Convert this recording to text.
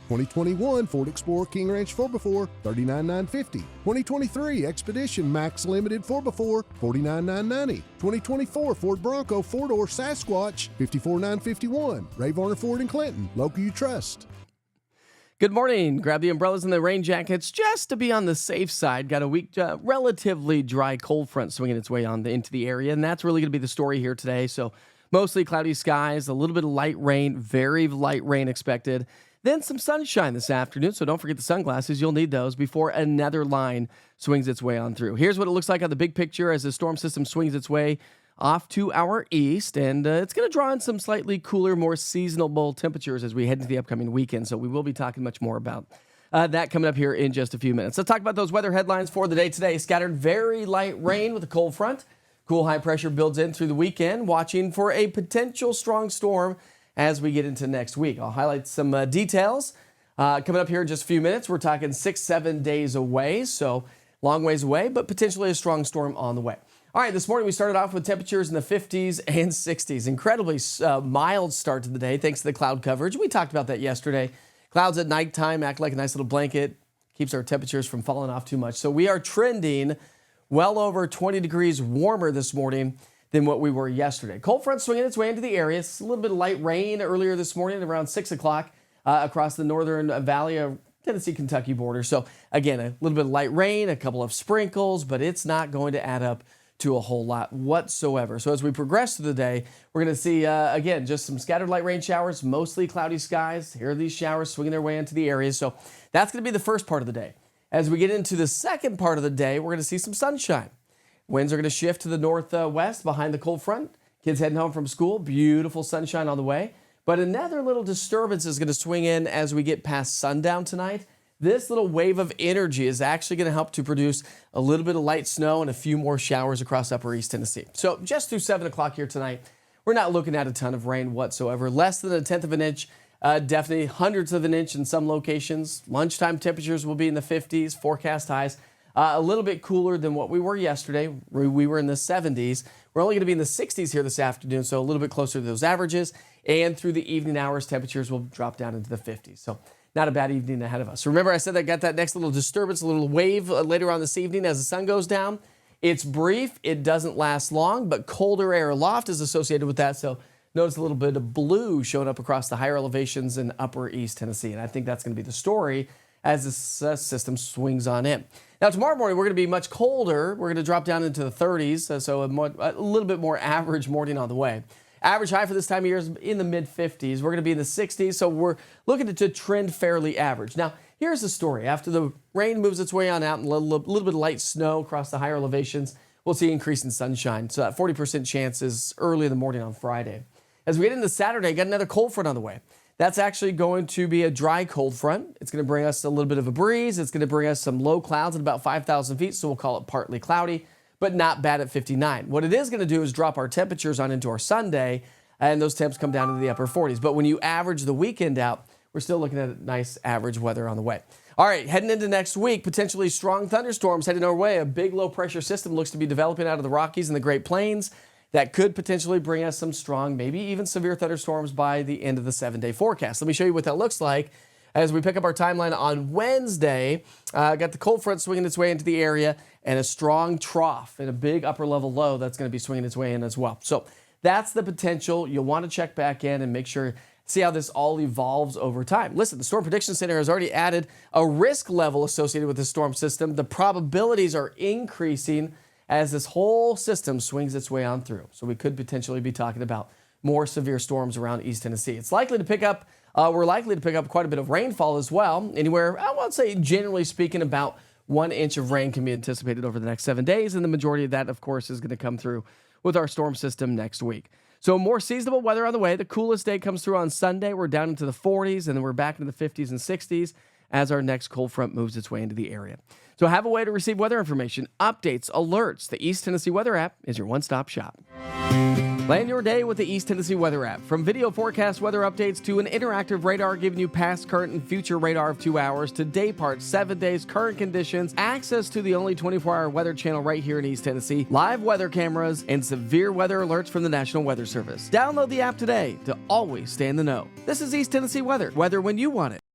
2021 Ford Explorer King Ranch 4x4, $39,950. 2023 Expedition Max Limited 4x4, $49,990. 2024 Ford Bronco 4-door Sasquatch, $54,951. Ray Varner Ford in Clinton, local you trust. Good morning. Grab the umbrellas and the rain jackets just to be on the safe side. Got a weak, relatively dry cold front swinging its way into the area, and that's really going to be the story here today. So mostly cloudy skies, a little bit of light rain, very light rain expected. Then some sunshine this afternoon, so don't forget the sunglasses. You'll need those before another line swings its way on through. Here's what it looks like on the big picture as the storm system swings its way off to our east, and it's going to draw in some slightly cooler, more seasonable temperatures as we head into the upcoming weekend, so we will be talking much more about that coming up here in just a few minutes. Let's talk about those weather headlines for the day today. Scattered very light rain with a cold front. Cool high pressure builds in through the weekend, watching for a potential strong storm as we get into next week. I'll highlight some details coming up here in just a few minutes. We're talking 6-7 days away, so long ways away, but potentially a strong storm on the way. All right, this morning we started off with temperatures in the 50s and 60s. Incredibly mild start to the day thanks to the cloud coverage. We talked about that yesterday. Clouds at nighttime act like a nice little blanket, keeps our temperatures from falling off too much. So we are trending well over 20 degrees warmer this morning than what we were yesterday. Cold front swinging its way into the area. It's a little bit of light rain earlier this morning around 6 o'clock across the northern valley of Tennessee-Kentucky border. So again, a little bit of light rain, a couple of sprinkles, but it's not going to add up to a whole lot whatsoever. So as we progress through the day, we're going to see, again, just some scattered light rain showers, mostly cloudy skies. Here are these showers swinging their way into the area. So that's going to be the first part of the day. As we get into the second part of the day, we're going to see some sunshine. Winds are going to shift to the northwest behind the cold front. Kids heading home from school, beautiful sunshine on the way. But another little disturbance is going to swing in as we get past sundown tonight. This little wave of energy is actually going to help to produce a little bit of light snow and a few more showers across upper East Tennessee. So just through 7 o'clock here tonight, we're not looking at a ton of rain whatsoever. Less than 1/10 of an inch, definitely hundredths of an inch in some locations. Lunchtime temperatures will be in the 50s, forecast highs. A little bit cooler than what we were yesterday. We were in the 70s. We're only going to be in the 60s here this afternoon, so a little bit closer to those averages. And through the evening hours, temperatures will drop down into the 50s. So not a bad evening ahead of us. Remember I said I got that next little disturbance, a little wave later on this evening as the sun goes down. It's brief. It doesn't last long, but colder air aloft is associated with that. So notice a little bit of blue showing up across the higher elevations in upper East Tennessee. And I think that's going to be the story as this system swings on in. Now, tomorrow morning, we're going to be much colder. We're going to drop down into the 30s, so a little bit more average morning on the way. Average high for this time of year is in the mid-50s. We're going to be in the 60s, so we're looking to trend fairly average. Now, here's the story. After the rain moves its way on out and a little bit of light snow across the higher elevations, we'll see increase in sunshine. So that 40% chance is early in the morning on Friday. As we get into Saturday, got another cold front on the way. That's actually going to be a dry cold front. It's going to bring us a little bit of a breeze. It's going to bring us some low clouds at about 5,000 feet, so we'll call it partly cloudy, but not bad at 59. What it is going to do is drop our temperatures on into our Sunday, and those temps come down into the upper 40s. But when you average the weekend out, we're still looking at nice average weather on the way. All right, heading into next week, potentially strong thunderstorms heading our way. A big low-pressure system looks to be developing out of the Rockies and the Great Plains. That could potentially bring us some strong, maybe even severe thunderstorms by the end of the 7-day forecast. Let me show you what that looks like as we pick up our timeline on Wednesday. Got the cold front swinging its way into the area and a strong trough and a big upper level low that's going to be swinging its way in as well. So that's the potential. You'll want to check back in and make sure, see how this all evolves over time. Listen, the Storm Prediction Center has already added a risk level associated with the storm system. The probabilities are increasing as this whole system swings its way on through. So we could potentially be talking about more severe storms around East Tennessee. It's likely to pick up, we're likely to pick up quite a bit of rainfall as well. Anywhere, I would say generally speaking, about 1 inch of rain can be anticipated over the next 7 days. And the majority of that, of course, is going to come through with our storm system next week. So more seasonable weather on the way. The coolest day comes through on Sunday. We're down into the 40s, and then we're back into the 50s and 60s as our next cold front moves its way into the area. So have a way to receive weather information, updates, alerts. The East Tennessee Weather app is your one-stop shop. Plan your day with the East Tennessee Weather app. From video forecast weather updates to an interactive radar giving you past, current, and future radar of 2 hours to day parts, 7 days, current conditions, access to the only 24-hour weather channel right here in East Tennessee, live weather cameras, and severe weather alerts from the National Weather Service. Download the app today to always stay in the know. This is East Tennessee Weather. Weather when you want it.